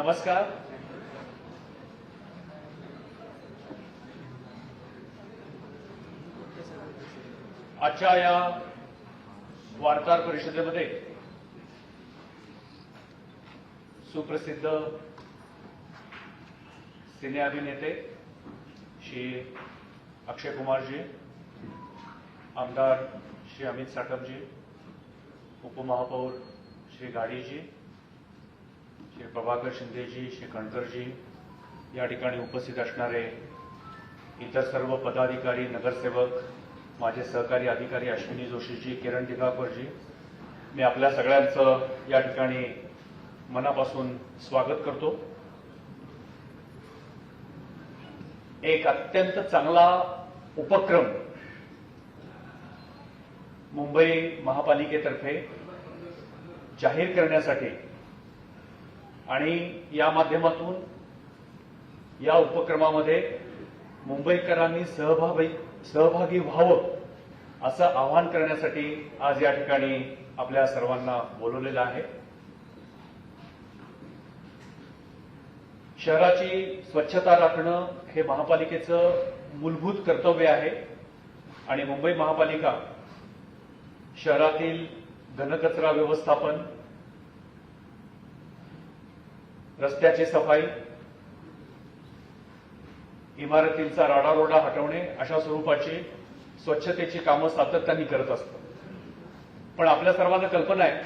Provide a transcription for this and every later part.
नमस्कार. आजच्या या वार्ताहर परिषदेमध्ये सुप्रसिद्ध सिने अभिनेते श्री अक्षय कुमार जी, आमदार श्री अमित साटम जी, उपमहापौर श्री गाडी जी, श्री प्रभाकर शिंदे जी, श्री कणकर जी, या ठिकाणी उपस्थित असणारे इतर सर्व पदाधिकारी, नगरसेवक, माझे सहकारी अधिकारी अश्विनी जोशी जी, किरण दिघाकर जी, मी आपल्या सगळ्यांचं या ठिकाणी मनापासून स्वागत करतो. एक अत्यंत चांगला उपक्रम मुंबई महापालिकेतर्फे जाहीर करण्यासाठी आणि या माध्यमातून या उपक्रमामध्ये मुंबईकरांनी सहभागी व्हावं असं आवाहन करण्यासाठी आज या ठिकाणी आपल्या सर्वांना बोलवलेलं आहे. शहराची स्वच्छता राखणं हे महापालिकेचं मूलभूत कर्तव्य आहे आणि मुंबई महापालिका शहरातील घनकचरा व्यवस्थापन, रस्त्याची सफाई, इमारतींचा राडारोडा हटवणे अशा स्वरूपाची स्वच्छतेची कामं सातत्याने करत असतो. पण आपल्या सर्वांना कल्पना आहे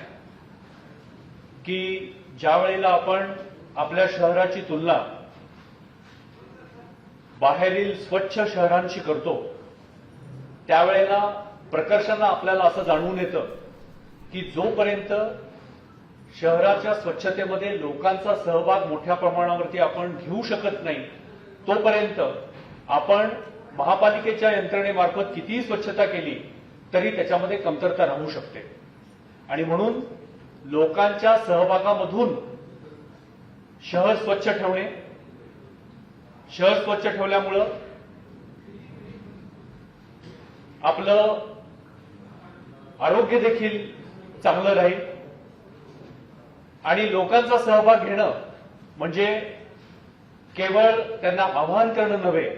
की ज्या वेळेला आपण आपल्या शहराची तुलना बाहेरील स्वच्छ शहरांशी करतो त्यावेळेला प्रकर्षानं आपल्याला असं जाणवून येतं की जोपर्यंत शहराच्या स्वच्छतेमध्ये लोकांचा सहभाग मोठ्या प्रमाणावरती आपण घेऊ शकत नाही तोपर्यंत आपण महापालिकेच्या यंत्रणेमार्फत कितीही स्वच्छता केली तरी त्याच्यामध्ये कमतरता राहू शकते. आणि म्हणून लोकांच्या सहभागामधून शहर स्वच्छ ठेवणे, शहर स्वच्छ ठेवल्यामुळं आपलं आरोग्य देखील चांगलं राहील आणि लोकांचा सहभाग घेणं म्हणजे केवळ त्यांना आवाहन करणं नव्हे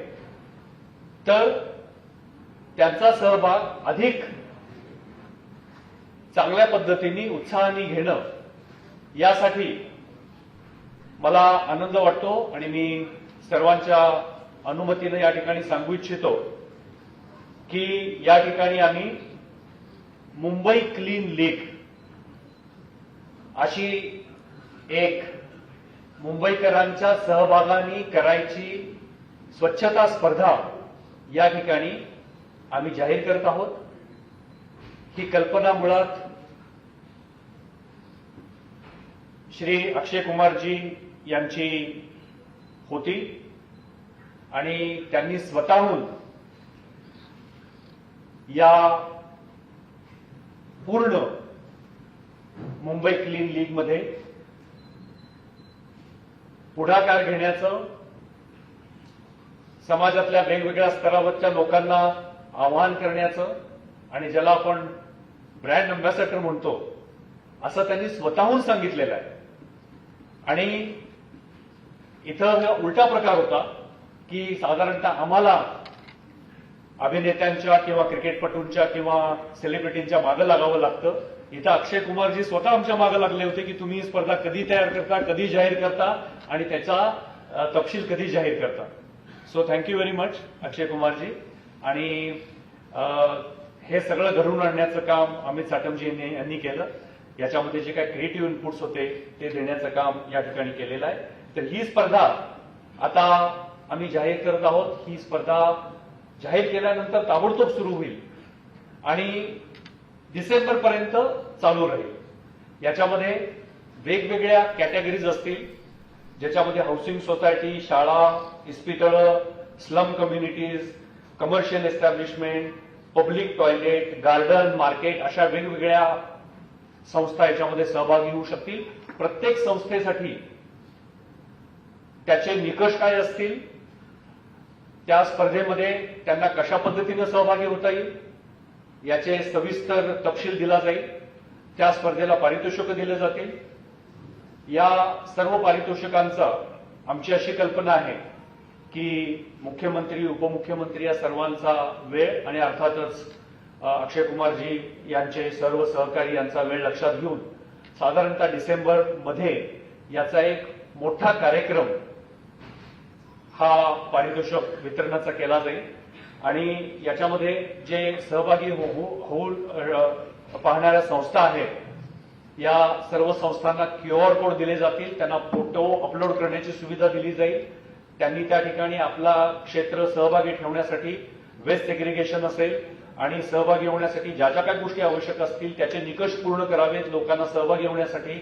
तर त्यांचा सहभाग अधिक चांगल्या पद्धतीने उत्साहाने घेणं यासाठी मला आनंद वाटतो आणि मी सर्वांच्या अनुमतीने या ठिकाणी सांगू इच्छितो की या ठिकाणी आम्ही मुंबई क्लीन लीग अशी एक मुंबईकरांच्या सहभागाने करायची स्वच्छता स्पर्धा या ठिकाणी आम्ही जाहीर करत आहोत. ही कल्पना मुळात श्री अक्षय कुमारजी यांची होती आणि त्यांनी स्वतःहून या पूर्ण मुंबई क्लीन लीग मध्ये पुढाकार घेण्याचं, समाजातल्या वेगवेगळ्या स्तरावरच्या लोकांना आवाहन करण्याचं आणि ज्याला आपण ब्रँड अँबॅसेडर म्हणतो असं त्यांनी स्वतःहून सांगितलेलं आहे. आणि इथं उलटा प्रकार होता की साधारणतः आम्हाला अभिनेत्यांच्या किंवा क्रिकेटपटूंच्या किंवा सेलिब्रिटींच्या मागं लागावं लागतं. इथं अक्षय कुमारजी स्वतः आमच्या मागं लागले होते की तुम्ही ही स्पर्धा कधी तयार करता, कधी जाहीर करता आणि त्याचा तपशील कधी जाहीर करता. सो थँक्यू व्हेरी मच अक्षय कुमारजी. आणि हे सगळं घडवून आणण्याचं काम अमित साटमजी यांनी केलं. याच्यामध्ये जे काही क्रिएटिव्ह इनपुट्स होते ते देण्याचं काम या ठिकाणी केलेलं आहे. तर ही स्पर्धा आता आम्ही जाहीर करत आहोत. ही स्पर्धा जाहीर केल्यानंतर ताबडतोब सुरू होईल आणि डिसेंबरपर्यंत चालू राहील. याच्यामध्ये वेगवेगळ्या कॅटेगरीज असतील ज्याच्यामध्ये हाऊसिंग सोसायटी, शाळा, इस्पितळं, slum communities, commercial establishment, public toilet, garden, market अशा वेगवेगळ्या संस्था याच्यामध्ये सहभागी होऊ शकतील. प्रत्येक संस्थेसाठी त्याचे निकष काय असतील, त्या स्पर्धेमध्ये त्यांना कशा पद्धतीने सहभागी होता येईल याचे सविस्तर तपशील दिला जाईल. त्या स्पर्धेला पारितोषिकं दिले जातील या सर्व पारितोषिकांचा आमची अशी कल्पना आहे की मुख्यमंत्री उपमुख्यमंत्री या सर्वांचा वेळ आणि अर्थातच अक्षय कुमारजी यांचे सर्व सहकारी यांचा वेळ लक्षात घेऊन साधारणतः डिसेंबर मध्ये याचा एक मोठा कार्यक्रम हा पारितोषिक वितरणाचा केला जाईल आणि याच्यामध्ये जे सहभागी होऊन पाहणाऱ्या संस्था आहेत या सर्व संस्थांना QR कोड दिले जातील, त्यांना फोटो अपलोड करण्याची सुविधा दिली जाईल. त्यांनी त्या ठिकाणी आपला क्षेत्र सहभागी ठेवण्यासाठी वेस्ट सेग्रिगेशन असेल आणि सहभागी होण्यासाठी ज्या ज्या काही गोष्टी आवश्यक असतील त्याचे निकष पूर्ण करावेत. लोकांना सहभागी होण्यासाठी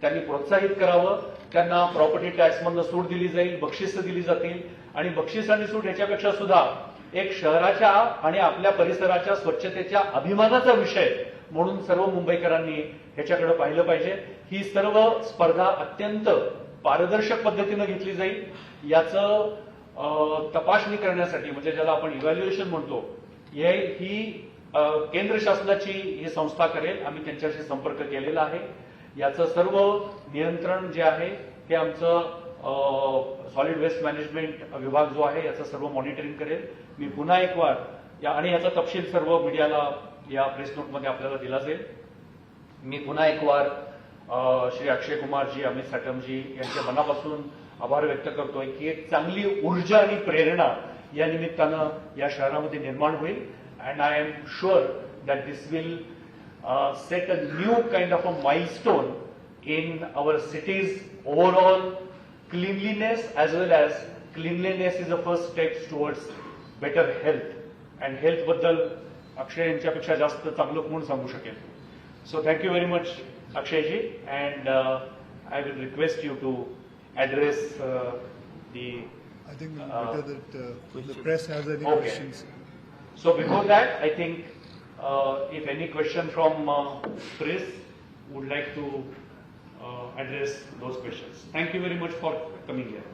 त्यांनी प्रोत्साहित करावं. त्यांना प्रॉपर्टी टॅक्समधून सूट दिली जाईल, बक्षिसं दिली जातील आणि बक्षीस आणि सूट ह्याच्यापेक्षा सुद्धा एक शहराच्या आणि आपल्या परिसराच्या स्वच्छतेच्या अभिमानाचा विषय म्हणून सर्व मुंबईकरांनी ह्याच्याकडे पाहिलं पाहिजे. ही सर्व स्पर्धा अत्यंत पारदर्शक पद्धतीनं घेतली जाईल. याचं तपासणी करण्यासाठी म्हणजे ज्याला आपण इव्हॅल्युएशन म्हणतो ही केंद्र शासनाची ही संस्था करेल. आम्ही त्यांच्याशी संपर्क केलेला आहे. याचं सर्व नियंत्रण जे आहे ते आमचं सॉलिड वेस्ट मॅनेजमेंट विभाग जो आहे याचं सर्व मॉनिटरिंग करेल. मी पुन्हा एक वार आणि याचा तपशील सर्व मीडियाला या प्रेस नोटमध्ये आपल्याला दिला जाईल. मी पुन्हा एक वार श्री अक्षय कुमारजी, अमित साटमजी यांच्या मनापासून आभार व्यक्त करतोय की एक चांगली ऊर्जा आणि प्रेरणा या निमित्तानं या शहरामध्ये निर्माण होईल. And I am sure that this will set a new kind of a milestone in our city's overall cleanliness, as well as cleanliness is the first step towards better health. And health बद्दल अक्षय यांच्यापेक्षा जास्त चांगलं कोण सांगू शकेल. So thank you very much Akshayji, and I will request you to address the I think better that the press has any questions. So before that, I think if any question from press would like to address those questions. Thank you very much for coming here.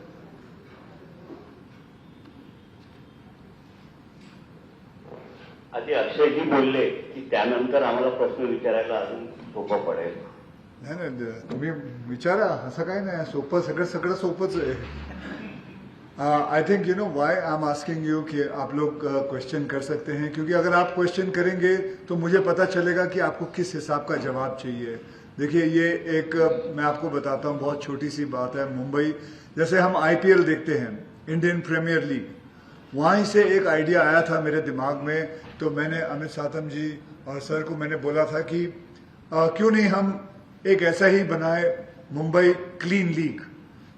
आधी अक्षयजी बोलले की त्यानंतर आम्हाला प्रश्न विचारायला अजून सोपं पडेल. नाही तुम्ही विचारा, असं काही नाही. सोपं सगळं सोपंच आहे. I think you know why I am asking you कि आप लोग क्वेश्चन कर सकते हैं, क्योंकि अगर आप क्वेश्चन करेंगे तो मुझे पता चलेगा कि आपको किस हिसाब का जवाब चाहिए. देखिए ये एक मैं आपको बताता हूँ, बहुत छोटी सी बात है. मुंबई जैसे हम IPL देखते हैं, इंडियन प्रीमियर लीग, वहीं से एक आइडिया आया था मेरे दिमाग में. तो मैंने अमित सातम जी और सर को मैंने बोला था कि क्यों नहीं हम एक ऐसा ही बनाए मुंबई क्लीन लीग,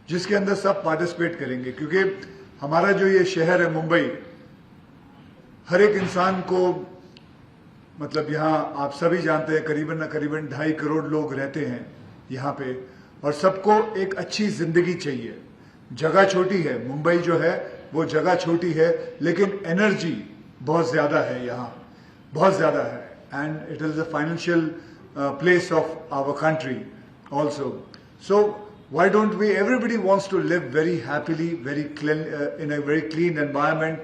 जिसके अंदर सब पार्टिसिपेट करेंगे. क्योंकि हमारा जो ये शहर है मुंबई, हर एक इंसान को, मतलब यहाँ आप सभी जानते हैं करीबन न करीबन 2.5 करोड़ लोग रहते हैं यहाँ पे, और सबको एक अच्छी जिंदगी चाहिए. जगह छोटी है, मुंबई जो है वो जगह छोटी है, लेकिन एनर्जी बहुत ज्यादा है यहाँ, बहुत ज्यादा है. And it is the financial place of our country also. So why don't we, everybody wants to live very happily, very clean, in a very clean environment,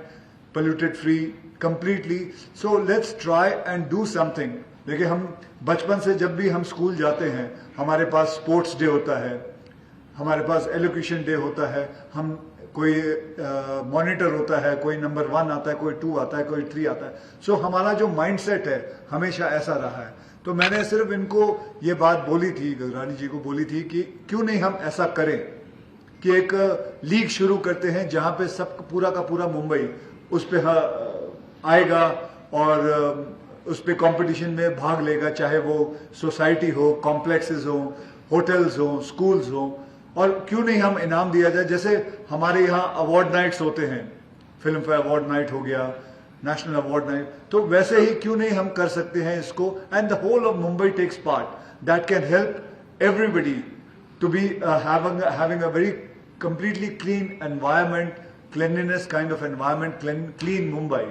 polluted free completely. So let's try and do something. देखिए हम बचपन से जब भी हम school जाते हैं, हमारे pass sports day होता है, हमारे पास एलोकेशन डे होता है, हम कोई मॉनिटर होता है, कोई नंबर 1 आता है, कोई 2 आता है, कोई 3 आता है. सो हमारा जो माइंडसेट है हमेशा ऐसा रहा है. तो मैंने सिर्फ इनको ये बात बोली थी, गगरानी जी को बोली थी कि क्यों नहीं हम ऐसा करें कि एक लीग शुरू करते हैं जहां पे सब पूरा का पूरा मुंबई उस पे आएगा और उस पे कंपटीशन में भाग लेगा, चाहे वो सोसाइटी हो, कॉम्प्लेक्सेस हो, होटल्स हो, स्कूल्स हो. और क्यों नहीं हम इनाम दिया जाए, जैसे हमारे यहाँ अवार्ड नाइट्स होते हैं, फिल्म फेयर अवार्ड नाइट हो गया, नेशनल अवार्ड नाइट, तो वैसे ही क्यों नहीं हम कर सकते हैं इसको. And the whole of Mumbai takes part. That can help everybody to be having a very completely clean environment, cleanliness kind of environment, clean Mumbai.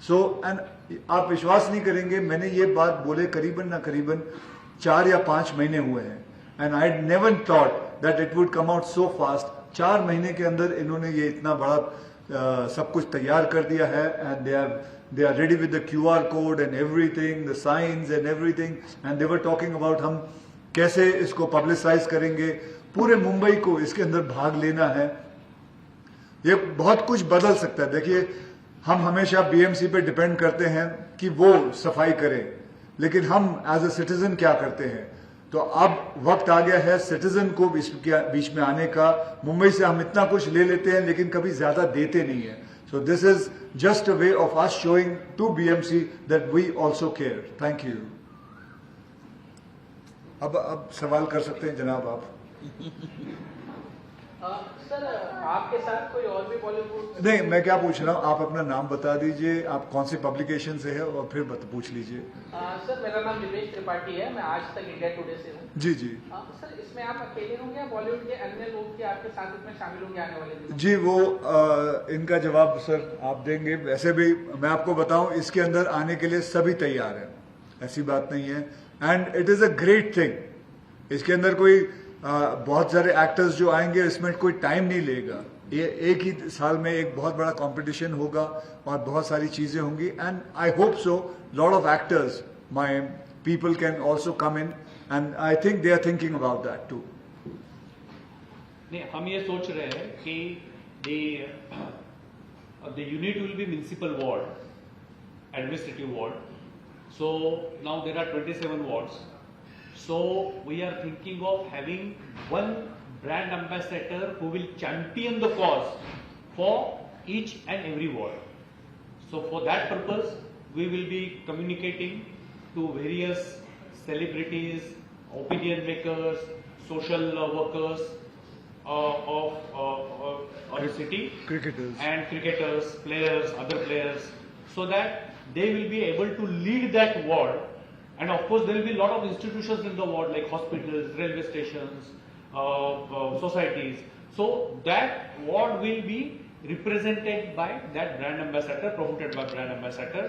So and आप विश्वास नहीं करेंगे, मैंने ये बात बोले करीबन 4 या 5 महीने हुए हैं. And I never thought that it would come out so fast. 4 महीने के अंदर इन्होंने ये इतना बड़ा सब कुछ तैयार कर दिया है. एंड दे आर रेडी विद the QR code end everything, the science end everything. And they were talking about हम कैसे इसको पब्लिसाइज करेंगे. पूरे मुंबई को इसके अंदर भाग लेना है, ये बहुत कुछ बदल सकता है। देखिए, हम हमेशा बीएमसी पे डिपेंड करते हैं कि वो सफाई करे, लेकिन हम एज अ सिटीजन क्या करते हैं। तो अब वक्त आ गया है सिटीजन को बीच में आने का। मुंबई से हम इतना कुछ ले लेते हैं लेकिन कभी ज्यादा देते नहीं है। So this is just a way of us showing to BMC that we also care. Thank you. अब सवाल कर सकते हैं जनाब आप। सर, आपके साथ कोई और भी बॉलीवुड? नहीं, मैं क्या पूछ रहा हूँ, आप अपना नाम बता दीजिए, आप कौन सी पब्लिकेशन से है और फिर पूछ लीजिए। सर, मेरा नाम दिनेश त्रिपाठी है, मैं आज तक इंडिया टुडे से हूँ। जी जी। सर, इसमें आप अकेले होंगे या बॉलीवुड के अन्य लोग भी आपके साथ इसमें शामिल होंगे आने वाले दिनों? जी, वो इनका जवाब सर आप देंगे। वैसे भी मैं आपको बताऊं, इसके अंदर आने के लिए सभी तैयार हैं, ऐसी बात नहीं है। And it is a great thing. इसके अंदर कोई बहुत सारे एक्टर्स जो आएंगे, इसमें कोई टाइम नहीं लेगा। ये एक ही साल में एक बहुत बड़ा कंपटीशन होगा और बहुत सारी चीजें होंगी। And I hope so lot of actors, my people can also come in, and I think they are thinking about that too. नहीं, हम ये सोच रहे हैं कि the unit will be municipal ward, administrative ward. So now there are 27 wards. So we are thinking of having one brand ambassador who will champion the cause for each and every ward. So for that purpose, we will be communicating to various celebrities, opinion makers, social workers of our city, Cricketers. and cricketers, players, other players, so that they will be able to lead that ward. And of course, there will be a lot of institutions in the ward like hospitals, railway stations, societies. So that ward will be represented by that brand ambassador, promoted by brand ambassador.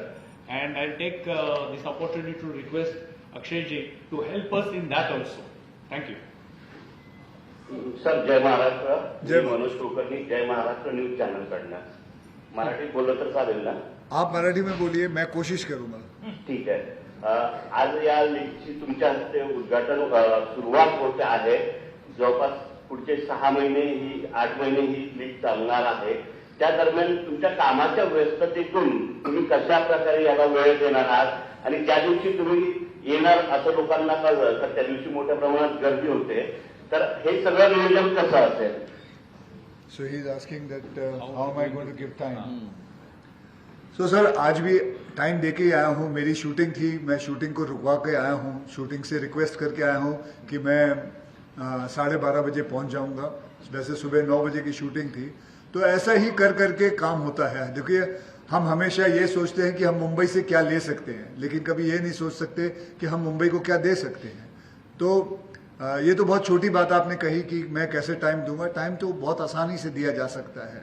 And I'll take this opportunity to request Akshay ji to help us in that also. Thank you. Sir, जय महाराष्ट्र. जय मी Manoj Kulkarni, Jai Maharashtra news channel कडनं. मराठीत बोललं तर चालेल ना? आप मराठी में बोलिए, मैं कोशिश करूंगा। ठीक आहे. आज या लीगची तुमच्या हस्ते उद्घाटन सुरुवात होत आहे. जवळपास पुढचे 6 महिने ही 8 महिने ही लीग चालणार आहे. त्या दरम्यान तुमच्या कामाच्या व्यस्ततेतून तुम्ही कशा प्रकारे याला वेळ देणार आहात आणि ज्या दिवशी तुम्ही येणार असं लोकांना कळलं तर त्या दिवशी मोठ्या प्रमाणात गर्दी होते, तर हे सगळं नियोजन कसं असेल? So he is asking that how am I going to give time? So sir, आज भी टाइम देके ही आया हूँ। मेरी शूटिंग थी, मैं शूटिंग को रुकवा के आया हूँ। शूटिंग से रिक्वेस्ट करके आया हूँ कि मैं 12:30 बजे पहुँच जाऊँगा। वैसे सुबह 9 बजे की शूटिंग थी। तो ऐसा ही कर करके काम होता है। देखिए, हम हमेशा ये सोचते हैं कि हम मुंबई से क्या ले सकते हैं, लेकिन कभी ये नहीं सोच सकते कि हम मुंबई को क्या दे सकते हैं। तो ये तो बहुत छोटी बात आपने कही कि मैं कैसे टाइम दूंगा। टाइम तो बहुत आसानी से दिया जा सकता है।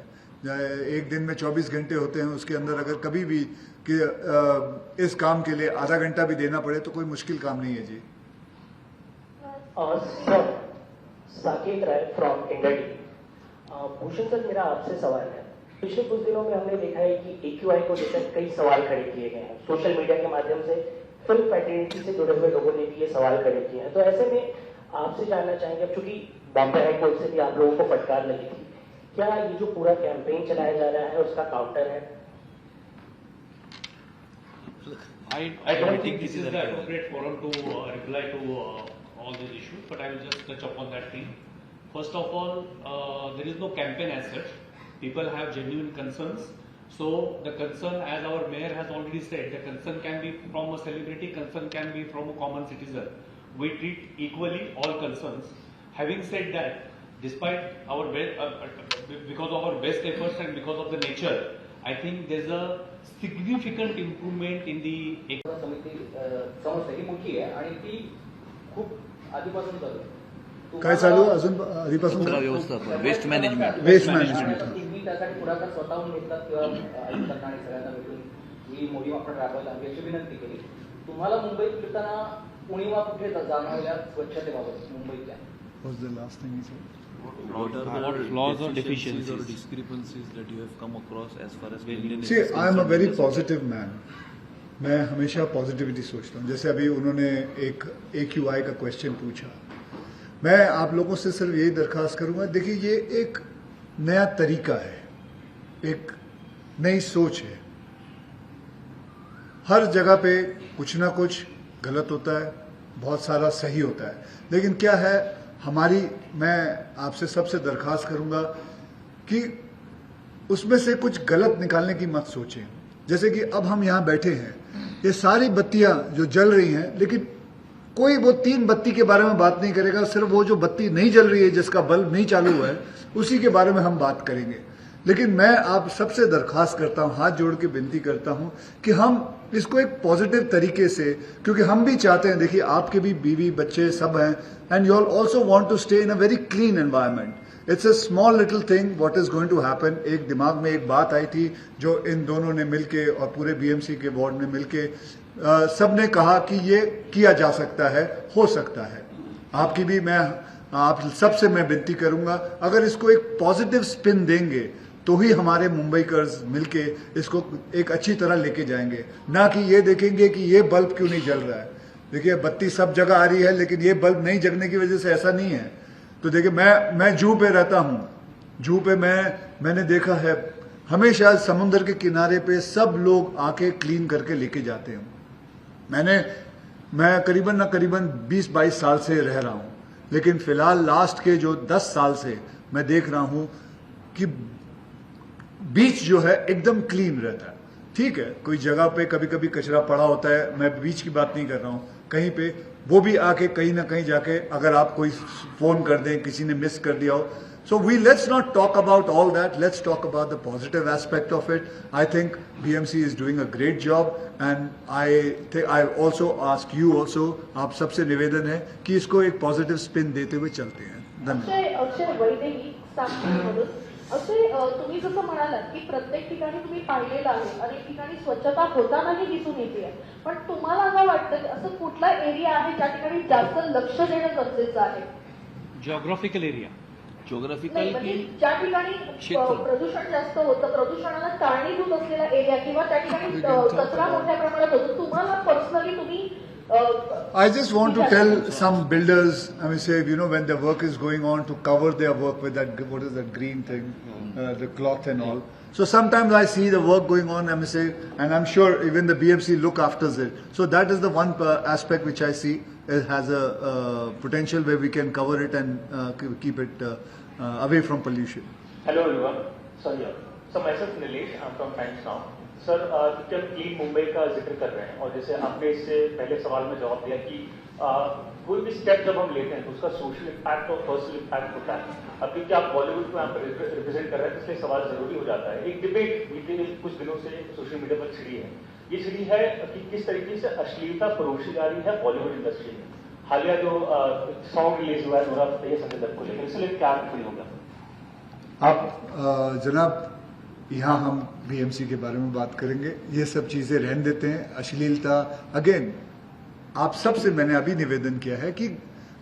एक दिन में 24 घंटे होते हैं, उसके अंदर अगर कभी भी कि इस काम के लिए आधा घंटा भी देना पड़े तो कोई मुश्किल काम नहीं है जी। Sir, Saket Rai from India TV. Bhushan sir, मेरा आपसे सवाल है। पिछले कुछ दिनों में हमने देखा है कि AQI को लेकर कई सवाल खड़े किए गए हैं। सोशल मीडिया के माध्यम से फिल्म फ्रेटर्निटी से जुड़े हुए लोगों ने भी ये सवाल खड़े किए हैं। तो ऐसे में आपसे जानना चाहेंगे, अब चूंकि बॉम्बे हाई कोर्ट से भी आप लोगों को फटकार लगी थी, क्या ये जो पूरा कैंपेन चलाया जा रहा है उसका काउंटर है? I don't think this is the appropriate forum to reply to all these issues, but I will just touch upon that thing. First of all, there is no campaign as such. People have genuine concerns. So the concern, as our mayor has already said, the concern can be from a celebrity, concern can be from a common citizen. We treat equally all concerns. Having said that, despite our because of our best efforts and because of the nature, I think there's a significant improvement in the. समिती समस्या ही मोठी आहे आणि ती खूप आधीपासून चालू आहे. काय चालू आहे अजून आधीपासून? व्यवस्थापन, वेस्ट मॅनेजमेंट. Waste management. तुम्ही त्यासाठी पुढाकार स्वतःहून घेतलात किंवा आयुक्तांना आणि सगळ्यांना भेटून ही मोहीम आपण राबवायला हवी अशी विनंती केली. तुम्हाला मुंबईत फिरताना उणीवा कुठे जाणवल्या स्वच्छतेबाबत मुंबईतल्या? What's the last thing he said? What are the flaws or deficiencies or discrepancies that you have come across as far as cleanliness? See, I am a very positive man. मैं हमेशा पॉजिटिविटी सोचता हूँ। जैसे अभी उन्होंने एक AQI का question पूछा, मैं आप लोगों से सिर्फ यही दरखास्त करूंगा, देखिए ये एक नया तरीका है, एक नई सोच है। हर जगह पे कुछ ना कुछ गलत होता है, बहुत सारा सही होता है, लेकिन क्या है मैं आपसे सबसे दरखास्त करूंगा कि उसमें से कुछ गलत निकालने की मत सोचें। जैसे कि अब हम यहाँ बैठे हैं, ये सारी बत्तियां जो जल रही हैं, लेकिन कोई वो 3 बत्ती के बारे में बात नहीं करेगा, सिर्फ वो जो बत्ती नहीं जल रही है, जिसका बल्ब नहीं चालू हुआ है, उसी के बारे में हम बात करेंगे। लेकिन मैं आप सबसे दरखास्त करता हूं, हाथ जोड़ के विनती करता हूं कि हम इसको एक पॉजिटिव तरीके से, क्योंकि हम भी चाहते हैं, देखिए आपके भी बीवी बच्चे सब हैं, and you all also want to stay in a very clean environment. It's a small little thing what is going to happen. एक दिमाग में एक बात आई थी जो इन दोनों ने मिलके और पूरे बीएमसी के बोर्ड ने मिलके सब ने कहा कि ये किया जा सकता है, हो सकता है। आपकी भी मैं आप सबसे मैं विनती करूंगा, अगर इसको एक पॉजिटिव स्पिन देंगे तो ही हमारे मुंबईकर्स मिलके इसको एक अच्छी तरह लेके जाएंगे, ना कि ये देखेंगे कि ये बल्ब क्यों नहीं जल रहा है। देखिए बत्ती सब जगह आ रही है, लेकिन ये बल्ब नहीं जगने की वजह से ऐसा नहीं है। तो देखिए मैं जूहू पे रहता हूं, जूहू पे मैंने देखा है हमेशा समुद्र के किनारे पे सब लोग आके क्लीन करके लेके जाते हैं। मैं करीबन 20-22 साल से रह रहा हूं, लेकिन फिलहाल लास्ट के जो 10 साल से मैं देख रहा हूं कि बीच जो है एकदम क्लीन रहता है। ठीक है, कोई जगह पे कभी कभी कचरा पड़ा होता है, मैं बीच की बात नहीं कर रहा हूं, कहीं पे वो भी आके कहीं ना कहीं जाके अगर आप कोई फोन कर दें, किसी ने मिस कर दिया हो, so let's not talk about all that, let's talk about the positive aspect of it. I think BMC is doing a great job, and I also ask you also, आप सबसे निवेदन है कि इसको एक पॉजिटिव स्पिन देते हुए चलते हैं। धन्यवाद। अक्षय वैदेही सांगलीमधून. अक्षय, तुम्ही जसं म्हणालात की प्रत्येक ठिकाणी तुम्ही पाहिलेलं आहे, अनेक ठिकाणी स्वच्छता होतानाही दिसून येते, पण तुम्हाला काय वाटतं की असं कुठला एरिया आहे ज्या ठिकाणी जास्त लक्ष देणं गरजेचं आहे? जियोग्राफिकल एरिया, जियोग्राफिकल नाही, म्हणजे ज्या ठिकाणी प्रदूषण जास्त होतं, प्रदूषणाला कारणीभूत असलेला एरिया किंवा त्या ठिकाणी कचरा मोठ्या प्रमाणात होतो, तुम्हाला पर्सनली तुम्ही I just want to tell some builders, I mean, say, when their work is going on, to cover their work with that, what is that green thing, the cloth and all. So sometimes I see the work going on, I mean, say, and I'm sure even the BMC look after it. So that is the one aspect which I see it has a potential where we can cover it and keep it away from pollution. Hello everyone. Sorry. So myself Nilesh, I'm from Times Now. Sir, क्योंकि हम clean Mumbai का जिक्र कर रहे हैं, और जैसे आपने इससे पहले सवाल में जवाब दिया कि कोई भी स्टेप जब हम लेते हैं तो उसका सोशल इम्पैक्ट और पर्सनल इम्पैक्ट होता है। अब क्योंकि आप बॉलीवुड को यहाँ पर रिप्रेजेंट कर रहे हैं, इसलिए सवाल जरूरी हो जाता है। एक डिबेट बीते कुछ दिनों से सोशल मीडिया पर छिड़ी है, ये छिड़ी है कि किस तरीके से अश्लीलता परोसी जा रही है बॉलीवुड इंडस्ट्री में। हालिया जो सॉन्ग रिलीज हुआ है नूरा फतेह संजय दत्त को लेकर, इसलिए क्या टिप्पणी होगा? आप जनाब, यहाँ हम बीएमसी के बारे में बात करेंगे, ये सब चीजें रहने देते हैं। अश्लीलता, अगेन आप सबसे मैंने अभी निवेदन किया है कि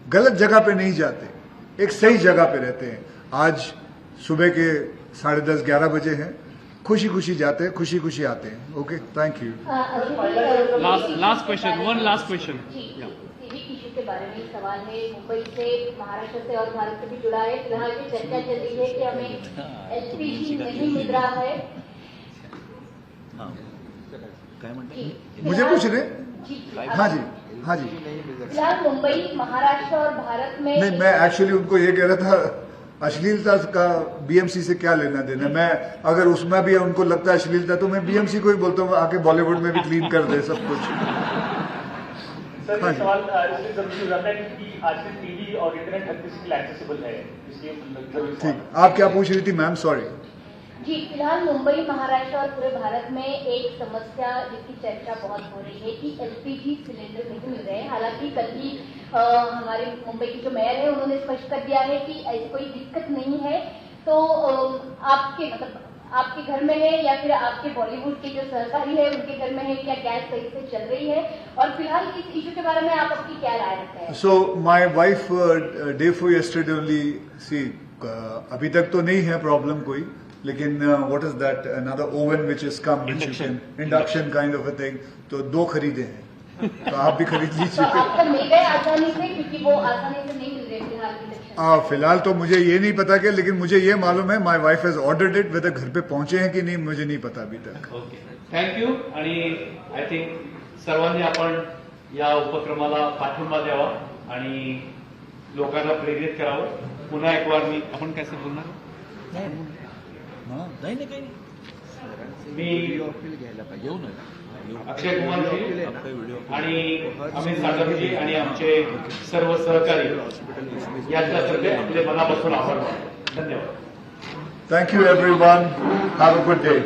गलत जगह पे नहीं जाते, एक सही जगह पे रहते हैं। आज सुबह के 10:30-11 बजे हैं, खुशी खुशी जाते हैं, खुशी खुशी आते हैं। Okay, thank you. Last question, one last question. Issue के बारे में सवाल है, मुंबई से, महाराष्ट्र से और भारत से भी जुड़ा है। फिलहाल ये चर्चा चल रही है कि हमें एलपीजी नहीं मिल रहा है। मुझे पूछ रहे? हाँ जी, हाँ जी। फिलहाल मुंबई, महाराष्ट्र और भारत में नहीं, मैं एक्चुअली उनको ये कह रहा था अश्लीलता का बीएमसी से क्या लेना देना। मैं अगर उसमें भी उनको लगता है अश्लीलता, तो मैं बीएमसी को ही बोलता हूँ आके बॉलीवुड में भी क्लीन कर दे सब कुछ। सर, ये सवाल इसलिए जरूरी हो जाता है क्योंकि आज से टीवी और इंटरनेट हर किसी के लिए एक्सेसिबल है, इसलिए ठीक, आप क्या पूछ रही थी मैम? सॉरी जी। फिलहाल मुंबई, महाराष्ट्र और पूरे भारत में एक समस्या जिसकी चर्चा बहुत हो रही है कि एलपीजी सिलेंडर नहीं मिल रहे हैं। हालांकि कल ही हमारे मुंबई के जो मेयर है उन्होंने स्पष्ट कर दिया है कि ऐसी कोई दिक्कत नहीं है। तो आपके घर में है या फिर आपके बॉलीवुड के जो सहकारी है उनके घर में है, क्या गैस सही से चल रही है? और फिलहाल इस इशू के बारे में आप अपनी क्या राय रखते हैं? So my wife day for yesterday only see, अभी तक तो नहीं है प्रॉब्लम कोई, लेकिन what is that another oven which is come, induction kind of a thing, तो 2 खरीदे हैं, तो आप भी खरीद लीजिए। तो आपका मिल गए आसानी से, क्योंकि वो आसानी से नहीं मिल रहे फिलहाल फिलहाल तो मुझे ये नहीं पता कि, लेकिन मुझे ये मालूम है my wife has ordered it, whether घर पे पहुंचे हैं कि नहीं मुझे नहीं पता अभी तक. Okay, thank you. आणि आय थिंक सर्वांनी आपण या उपक्रमाला पाठिंबा द्यावा आणि लोकांना प्रेरित करावं. पुन्हा एक वार आपण काय सर बोलणार? नाही काही नाही. मी घेऊ नये. अक्षय कुमारजी आणि अमित साटमजी आणि आमचे सर्व सहकारी यांच्यातर्फे आपले मनापासून आभार मानतो. धन्यवाद. Thank you everyone. Have a good day.